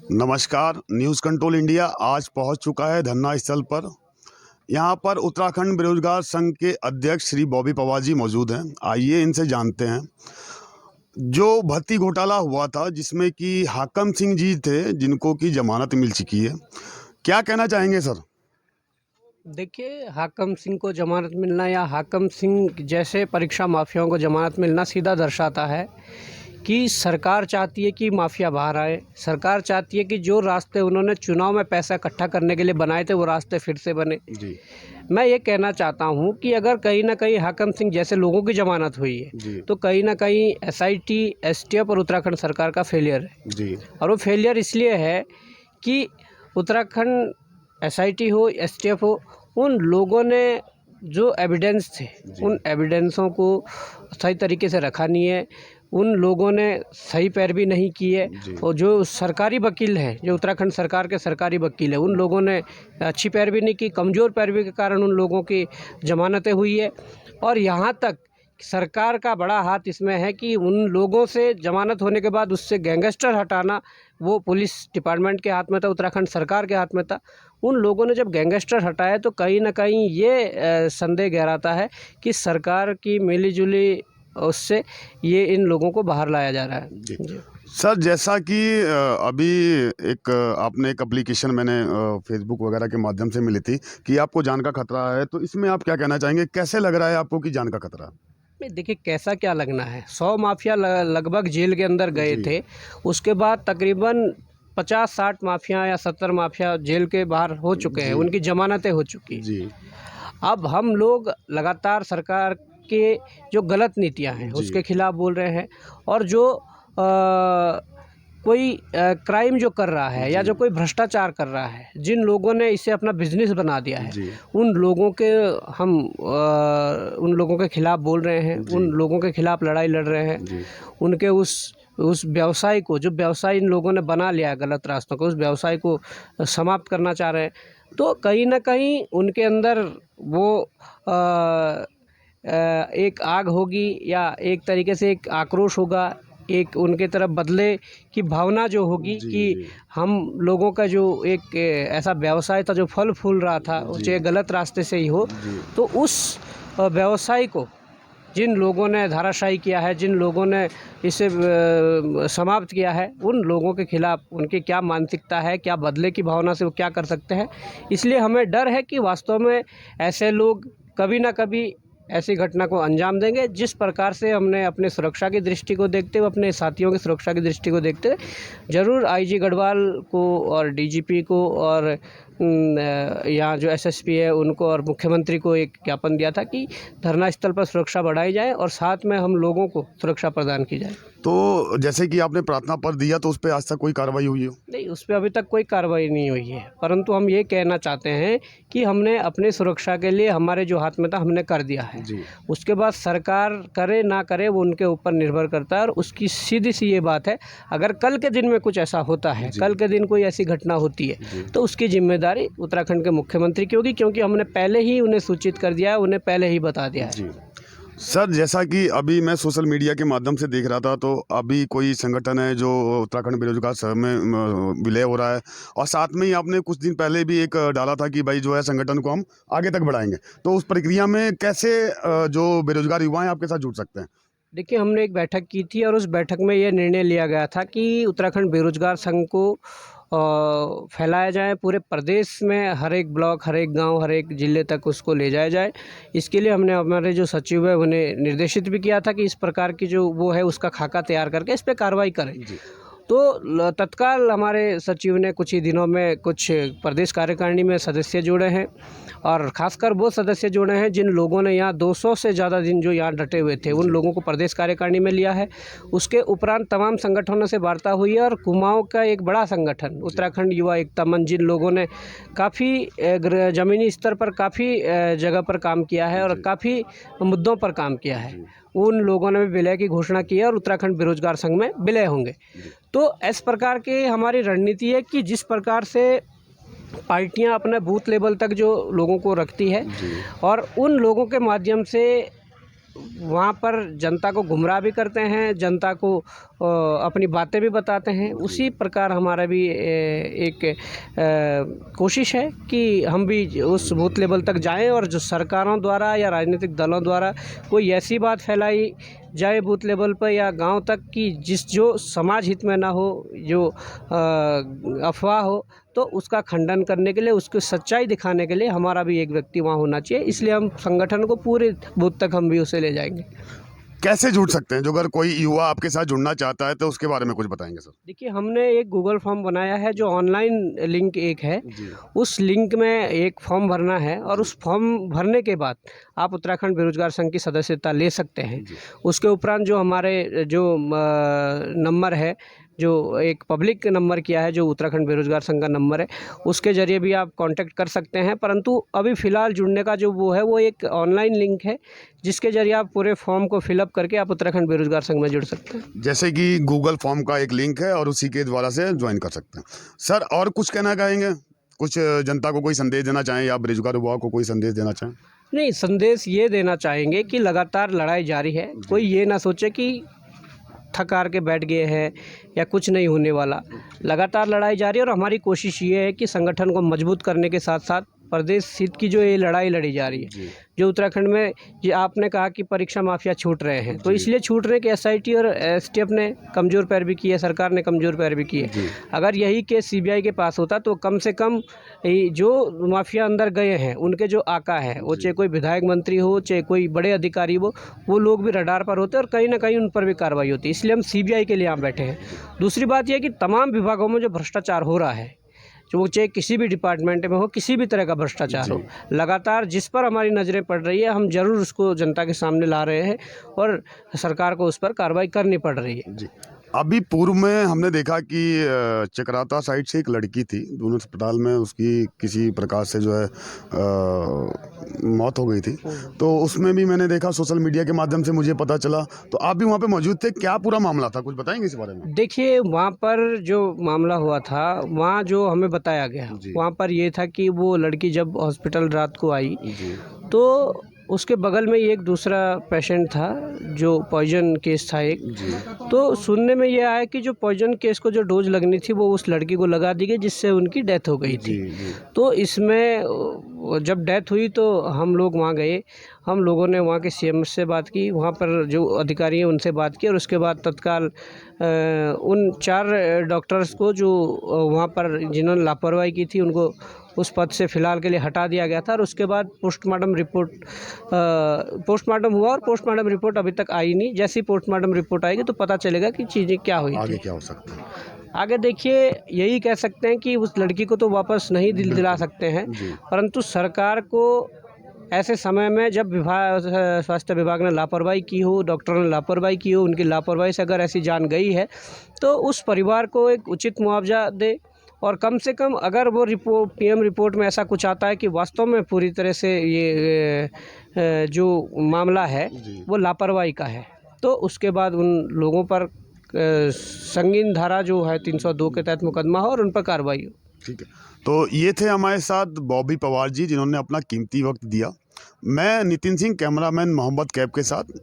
नमस्कार। News control India आज पहुंच चुका है धरना स्थल पर। यहां पर उत्तराखंड बेरोजगार संघ के अध्यक्ष श्री बॉबी पवार जी मौजूद हैं। आइए इनसे जानते हैं। जो भर्ती घोटाला हुआ था जिसमें कि हाकम सिंह जी थे जिनको की जमानत मिल चुकी है, क्या कहना चाहेंगे सर? देखिए, हाकम सिंह को जमानत मिलना या हाकम सिंह जैसे परीक्षा माफियाओं को जमानत मिलना सीधा दर्शाता है कि सरकार चाहती है कि माफिया बाहर आए। सरकार चाहती है कि जो रास्ते उन्होंने चुनाव में पैसा इकट्ठा करने के लिए बनाए थे वो रास्ते फिर से बने। जी मैं ये कहना चाहता हूँ कि अगर कहीं ना कहीं हाकम सिंह जैसे लोगों की जमानत हुई है तो कहीं ना कहीं SIT, STF और उत्तराखंड सरकार का फेलियर है। जी और वो फेलियर इसलिए है कि उत्तराखंड SIT हो, STF हो, उन लोगों ने जो एविडेंस थे उन एविडेंसों को सही तरीके से रखा नहीं है। उन लोगों ने सही पैरवी नहीं की है। और जो सरकारी वकील हैं, जो उत्तराखंड सरकार के सरकारी वकील हैं, उन लोगों ने अच्छी पैरवी नहीं की। कमज़ोर पैरवी के कारण उन लोगों की जमानतें हुई है। और यहाँ तक सरकार का बड़ा हाथ इसमें है कि उन लोगों से जमानत होने के बाद उससे गैंगस्टर हटाना वो पुलिस डिपार्टमेंट के हाथ में था, उत्तराखंड सरकार के हाथ में था। उन लोगों ने जब गैंगस्टर हटाए तो कहीं ना कहीं ये संदेह गहराता है कि सरकार की मिलीजुली उससे ये इन लोगों को बाहर लाया जा रहा है। जी सर, जैसा कि अभी एक आपने एक एप्लीकेशन मैंने फेसबुक वगैरह के माध्यम से मिली थी कि आपको जान का खतरा है, तो इसमें आप क्या कहना चाहेंगे? कैसे लग रहा है आपको कि जान का खतरा? नहीं, देखिए कैसा क्या लगना है। 100 माफिया लगभग जेल के अंदर गए थे। उसके बाद तकरीबन 50-60 माफिया या 70 माफिया जेल के बाहर हो चुके हैं, उनकी जमानतें हो चुकी जी अब हम लोग लगातार सरकार के जो गलत नीतियां हैं उसके खिलाफ बोल रहे हैं। और जो कोई क्राइम जो कर रहा है या जो कोई भ्रष्टाचार कर रहा है, जिन लोगों ने इसे अपना बिजनेस बना दिया है, उन लोगों के हम उन लोगों के खिलाफ बोल रहे हैं, उन लोगों के खिलाफ लड़ाई लड़ रहे हैं। उनके उस व्यवसाय को, जो व्यवसाय इन लोगों ने बना लिया है गलत रास्तों को, उस व्यवसाय को समाप्त करना चाह रहे हैं। तो कहीं ना कहीं उनके अंदर वो एक आग होगी या एक तरीके से एक आक्रोश होगा, एक उनके तरफ बदले की भावना जो होगी कि हम लोगों का जो एक ऐसा व्यवसाय था जो फल फूल रहा था, चाहे गलत रास्ते से ही हो, तो उस व्यवसाय को जिन लोगों ने धाराशाही किया है, जिन लोगों ने इसे समाप्त किया है, उन लोगों के खिलाफ उनकी क्या मानसिकता है, क्या बदले की भावना से वो क्या कर सकते हैं। इसलिए हमें डर है कि वास्तव में ऐसे लोग कभी ना कभी ऐसी घटना को अंजाम देंगे। जिस प्रकार से हमने अपने सुरक्षा की दृष्टि को देखते हुए, अपने साथियों की सुरक्षा की दृष्टि को देखते हुए ज़रूर IG गढ़वाल को और DGP को और यहाँ जो SSP है उनको और मुख्यमंत्री को एक ज्ञापन दिया था कि धरना स्थल पर सुरक्षा बढ़ाई जाए और साथ में हम लोगों को सुरक्षा प्रदान की जाए। तो जैसे कि आपने प्रार्थना पत्र दिया, तो उस पर आज तक कोई कार्रवाई हुई हो? नहीं, उस पर अभी तक कोई कार्रवाई नहीं हुई है, परंतु हम ये कहना चाहते हैं कि हमने अपनी सुरक्षा के लिए हमारे जो हाथ में था हमने कर दिया है। उसके बाद सरकार करे ना करे वो उनके ऊपर निर्भर करता है। और उसकी सीधी सी ये बात है, अगर कल के दिन में कुछ ऐसा होता है, कल के दिन कोई ऐसी घटना होती है, तो उसकी जिम्मेदारी उत्तराखंड के मुख्यमंत्री की होगी, क्योंकि हमने पहले ही उन्हें सूचित कर दिया है, उन्हें पहले ही बता दिया है। सर, जैसा कि अभी मैं सोशल मीडिया के माध्यम से देख रहा था, तो अभी कोई संगठन है जो उत्तराखंड बेरोजगार संघ में विलय हो रहा है, और साथ में ही आपने कुछ दिन पहले भी एक डाला था कि भाई जो है संगठन को हम आगे तक बढ़ाएंगे। तो उस प्रक्रिया में कैसे जो बेरोजगार युवा हैं आपके साथ जुड़ सकते हैं? देखिए, हमने एक बैठक की थी और उस बैठक में ये निर्णय लिया गया था कि उत्तराखंड बेरोजगार संघ को फैलाया जाए पूरे प्रदेश में, हर एक ब्लॉक, हर एक गांव, हर एक ज़िले तक उसको ले जाया जाए। इसके लिए हमने हमारे जो सचिव है उन्हें निर्देशित भी किया था कि इस प्रकार की जो वो है उसका खाका तैयार करके इस पर कार्रवाई करें। तो तत्काल हमारे सचिव ने कुछ ही दिनों में कुछ प्रदेश कार्यकारिणी में सदस्य जोड़े हैं, और ख़ासकर वो सदस्य जोड़े हैं जिन लोगों ने यहाँ 200 से ज़्यादा दिन जो यहाँ डटे हुए थे, उन लोगों को प्रदेश कार्यकारिणी में लिया है। उसके उपरांत तमाम संगठनों से वार्ता हुई है, और कुमाऊं का एक बड़ा संगठन उत्तराखंड युवा एकता मंच, जिन लोगों ने काफ़ी ज़मीनी स्तर पर काफ़ी जगह पर काम किया है और काफ़ी मुद्दों पर काम किया है, उन लोगों ने भी विलय की घोषणा की है और उत्तराखंड बेरोजगार संघ में विलय होंगे। तो इस प्रकार की हमारी रणनीति है कि जिस प्रकार से पार्टियां अपने बूथ लेवल तक जो लोगों को रखती है और उन लोगों के माध्यम से वहाँ पर जनता को गुमराह भी करते हैं, जनता को अपनी बातें भी बताते हैं। उसी प्रकार हमारा भी एक कोशिश है कि हम भी उस बूथ लेवल तक जाएं और जो सरकारों द्वारा या राजनीतिक दलों द्वारा कोई ऐसी बात फैलाई जाए बूथ लेवल पर या गांव तक कि जो समाज हित में ना हो, जो अफवाह हो, तो उसका खंडन करने के लिए, उसकी सच्चाई दिखाने के लिए हमारा भी एक व्यक्ति वहाँ होना चाहिए। इसलिए हम संगठन को पूरे बूथ तक हम भी उसे ले जाएंगे। कैसे जुड़ सकते हैं? जो अगर कोई युवा आपके साथ जुड़ना चाहता है तो उसके बारे में कुछ बताएंगे सर? देखिए, हमने एक गूगल फॉर्म बनाया है जो ऑनलाइन लिंक एक है। उस लिंक में एक फॉर्म भरना है और उस फॉर्म भरने के बाद आप उत्तराखंड बेरोजगार संघ की सदस्यता ले सकते हैं। उसके उपरांत जो हमारे जो नंबर है, जो एक पब्लिक नंबर किया है, जो उत्तराखंड बेरोजगार संघ का नंबर है, उसके ज़रिए भी आप कांटेक्ट कर सकते हैं। परंतु अभी फ़िलहाल जुड़ने का जो वो है, वो एक ऑनलाइन लिंक है जिसके ज़रिए आप पूरे फॉर्म को फिलअप करके आप उत्तराखंड बेरोजगार संघ में जुड़ सकते हैं। जैसे कि गूगल फॉर्म का एक लिंक है और उसी के द्वारा से ज्वाइन कर सकते हैं। सर, और कुछ कहना चाहेंगे? कुछ जनता को कोई संदेश देना चाहें या बेरोजगार युवाओं को कोई संदेश देना चाहें? नहीं, संदेश ये देना चाहेंगे कि लगातार लड़ाई जारी है। कोई ये ना सोचे कि थक हार के बैठ गए हैं या कुछ नहीं होने वाला। लगातार लड़ाई जारी है और हमारी कोशिश ये है कि संगठन को मजबूत करने के साथ साथ प्रदेश हित की जो ये लड़ाई लड़ी जा रही है, जो उत्तराखंड में, ये आपने कहा कि परीक्षा माफिया छूट रहे हैं, तो इसलिए छूट रहे कि एसआईटी और एसटीएफ ने कमज़ोर पैरवी की है, सरकार ने कमज़ोर पैरवी की है। अगर यही केस सीबीआई के पास होता तो कम से कम जो माफिया अंदर गए हैं उनके जो आका है, वो चाहे कोई विधायक मंत्री हो, चाहे कोई बड़े अधिकारी हो, वो लोग भी रडार पर होते और कहीं ना कहीं उन पर भी कार्रवाई होती। इसलिए हम सीबीआई के लिए यहाँ बैठे हैं। दूसरी बात यह कि तमाम विभागों में जो भ्रष्टाचार हो रहा है, जो चाहे किसी भी डिपार्टमेंट में हो, किसी भी तरह का भ्रष्टाचार हो, लगातार जिस पर हमारी नज़रें पड़ रही है, हम जरूर उसको जनता के सामने ला रहे हैं और सरकार को उस पर कार्रवाई करनी पड़ रही है। जी, अभी पूर्व में हमने देखा कि चक्राता साइड से एक लड़की थी, दोनों अस्पताल में उसकी किसी प्रकार से जो है मौत हो गई थी। तो उसमें भी मैंने देखा, सोशल मीडिया के माध्यम से मुझे पता चला। तो आप भी वहाँ पे मौजूद थे, क्या पूरा मामला था? कुछ बताएंगे इस बारे में? देखिए, वहाँ पर जो मामला हुआ था, वहाँ जो हमें बताया गया, वहाँ पर ये था कि वो लड़की जब हॉस्पिटल रात को आई तो उसके बगल में एक दूसरा पेशेंट था जो पॉइजन केस था एक। तो सुनने में ये आया कि जो पॉइजन केस को जो डोज लगनी थी वो उस लड़की को लगा दी गई, जिससे उनकी डेथ हो गई थी। तो इसमें जब डेथ हुई तो हम लोग वहाँ गए, हम लोगों ने वहाँ के सीएम से बात की, वहाँ पर जो अधिकारी हैं उनसे बात की और उसके बाद तत्काल उन 4 डॉक्टर्स को जो वहाँ पर जिन्होंने लापरवाही की थी उनको उस पद से फ़िलहाल के लिए हटा दिया गया था। और उसके बाद पोस्टमार्टम हुआ और पोस्टमार्टम रिपोर्ट अभी तक आई नहीं। जैसी पोस्टमार्टम रिपोर्ट आएगी तो पता चलेगा कि चीज़ें क्या हुई आगे थी। क्या हो सकता है? आगे देखिए, यही कह सकते हैं कि उस लड़की को तो वापस नहीं दिला सकते हैं, परंतु सरकार को ऐसे समय में जब स्वास्थ्य विभाग ने लापरवाही की हो, डॉक्टरों ने लापरवाही की हो, उनकी लापरवाही से अगर ऐसी जान गई है तो उस परिवार को एक उचित मुआवजा दे। और कम से कम अगर वो पीएम रिपोर्ट में ऐसा कुछ आता है कि वास्तव में पूरी तरह से ये जो मामला है वो लापरवाही का है, तो उसके बाद उन लोगों पर संगीन धारा जो है 302 के तहत मुकदमा हो और उन पर कार्रवाई हो। ठीक है, तो ये थे हमारे साथ बॉबी पवार जी, जिन्होंने अपना कीमती वक्त दिया। मैं नितिन सिंह, कैमरामैन मोहम्मद कैब के साथ।